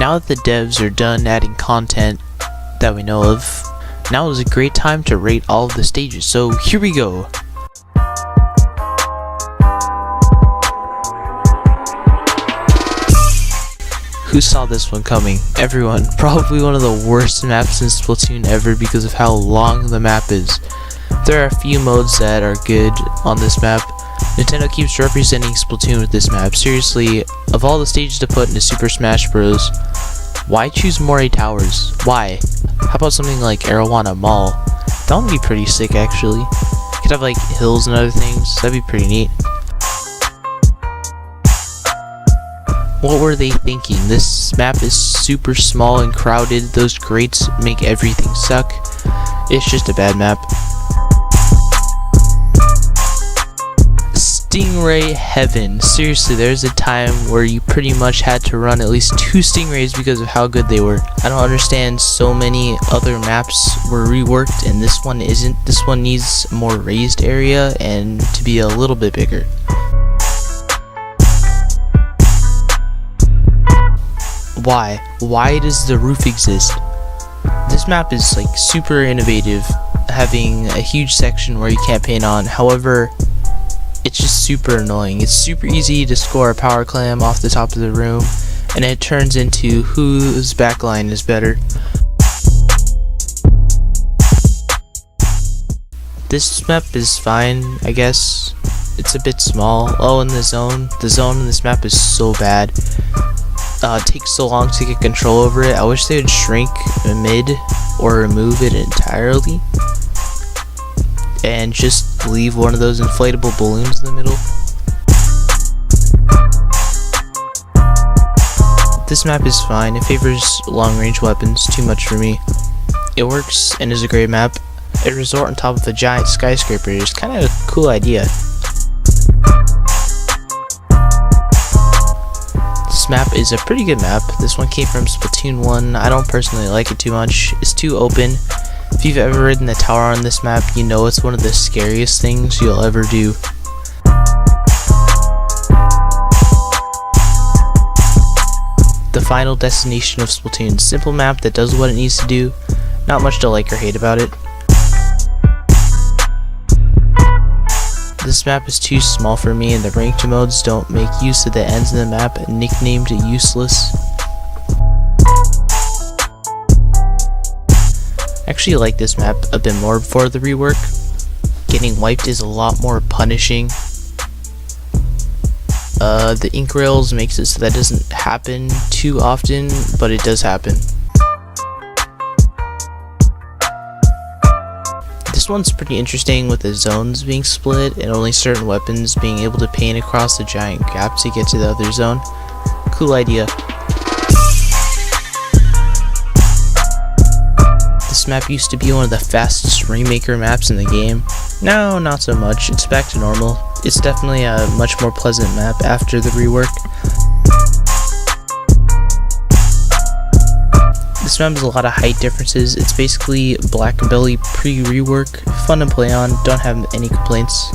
Now that the devs are done adding content that we know of, now is a great time to rate all of the stages, so here we go. Who saw this one coming? Everyone. Probably one of the worst maps in Splatoon ever because of how long the map is. There are a few modes that are good on this map. Nintendo keeps representing Splatoon with this map. Seriously, of all the stages to put into Super Smash Bros., why choose Moray Towers? Why? How about something like Arowana Mall? That would be pretty sick actually. Could have like hills and other things. That'd be pretty neat. What were they thinking? This map is super small and crowded. Those grates make everything suck. It's just a bad map. Stingray Heaven. Seriously, there's a time where you pretty much had to run at least 2 Stingrays because of how good they were. I don't understand, so many other maps were reworked and this one isn't. This one needs a more raised area and to be a little bit bigger. Why? Why does the roof exist? This map is like super innovative, having a huge section where you can't paint on. However, it's just super annoying. It's super easy to score a power clam off the top of the room, and it turns into whose backline is better. This map is fine, I guess. It's a bit small. Oh, and the zone in this map is so bad. It takes so long to get control over it. I wish they would shrink mid or remove it entirely and just leave one of those inflatable balloons in the middle. This map is fine. It favors long range weapons, too much for me. It works and is a great map. A resort on top of a giant skyscraper is kind of a cool idea. This map is a pretty good map. This one came from Splatoon 1. I don't personally like it too much. It's too open. If you've ever ridden the tower on this map, you know it's one of the scariest things you'll ever do. The final destination of Splatoon. Simple map that does what it needs to do. Not much to like or hate about it. This map is too small for me and the ranked modes don't make use of the ends of the map, nicknamed useless. I actually like this map a bit more before the rework. Getting wiped is a lot more punishing. The ink rails makes it so that doesn't happen too often, but it does happen. This one's pretty interesting with the zones being split and only certain weapons being able to paint across the giant gap to get to the other zone. Cool idea. This map used to be one of the fastest Rainmaker maps in the game. Now, not so much. It's back to normal. It's definitely a much more pleasant map after the rework. This map has a lot of height differences. It's basically Black Belly pre-rework. Fun to play on, don't have any complaints.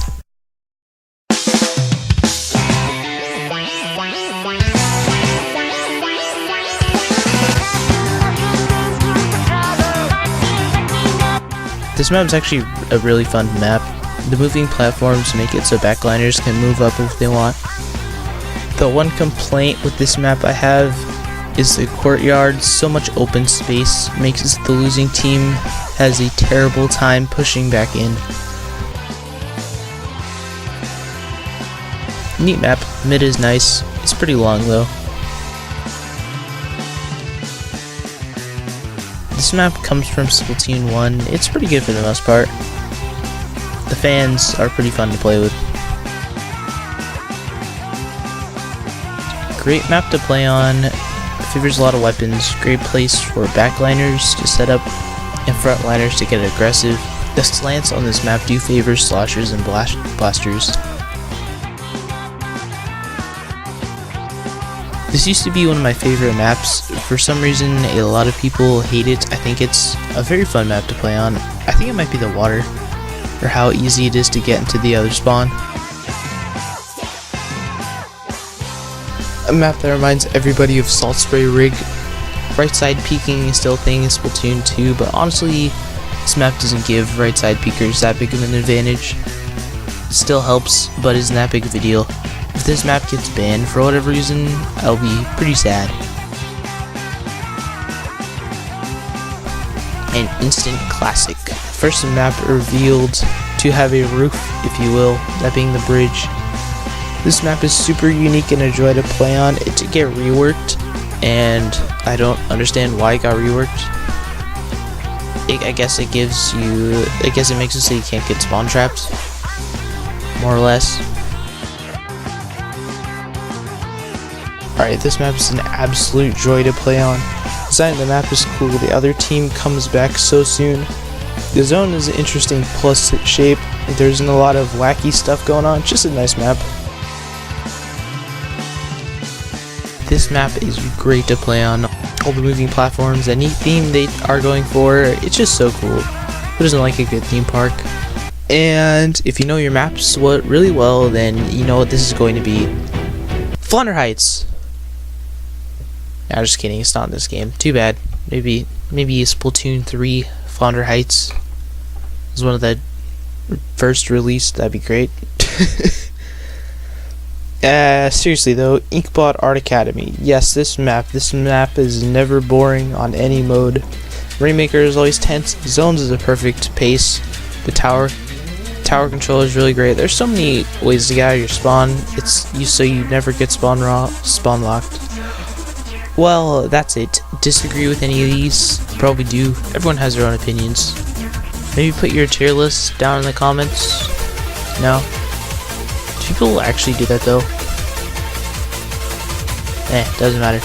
This map is actually a really fun map. The moving platforms make it so backliners can move up if they want. The one complaint with this map I have is the courtyard. So much open space makes it so the losing team has a terrible time pushing back in. Neat map. Mid is nice. It's pretty long though. This map comes from Splatoon 1. It's pretty good for the most part. The fans are pretty fun to play with. Great map to play on. Favors a lot of weapons. Great place for backliners to set up and frontliners to get aggressive. The slants on this map do favor sloshers and blasters. This used to be one of my favorite maps. For some reason, a lot of people hate it. I think it's a very fun map to play on. I think it might be the water, or how easy it is to get into the other spawn. A map that reminds everybody of Salt Spray Rig. Right side peeking is still a thing in Splatoon 2, but honestly, this map doesn't give right side peekers that big of an advantage. It still helps, but isn't that big of a deal. If this map gets banned for whatever reason, I'll be pretty sad. An instant classic. First map revealed to have a roof, if you will, that being the bridge. This map is super unique and a joy to play on. It did get reworked, and I don't understand why it got reworked. I guess it makes it so you can't get spawn trapped, more or less. Alright, this map is an absolute joy to play on. The design of the map is cool, the other team comes back so soon. The zone is an interesting plus shape, there isn't a lot of wacky stuff going on, just a nice map. This map is great to play on. All the moving platforms, the neat theme they are going for, it's just so cool. Who doesn't like a good theme park? And if you know your maps really well, then you know what this is going to be. Flounder Heights! Nah, just kidding, it's not in this game. Too bad. Maybe Splatoon 3 Flounder Heights was one of the first released, that'd be great. Seriously though, Inkbot Art Academy. Yes, this map is never boring on any mode. Rainmaker is always tense. Zones is a perfect pace. The tower control is really great. There's so many ways to get out of your spawn. So you never get spawn locked. Well, that's it. Disagree with any of these? Probably do. Everyone has their own opinions. Maybe put your tier list down in the comments. No? Do people actually do that though? Doesn't matter.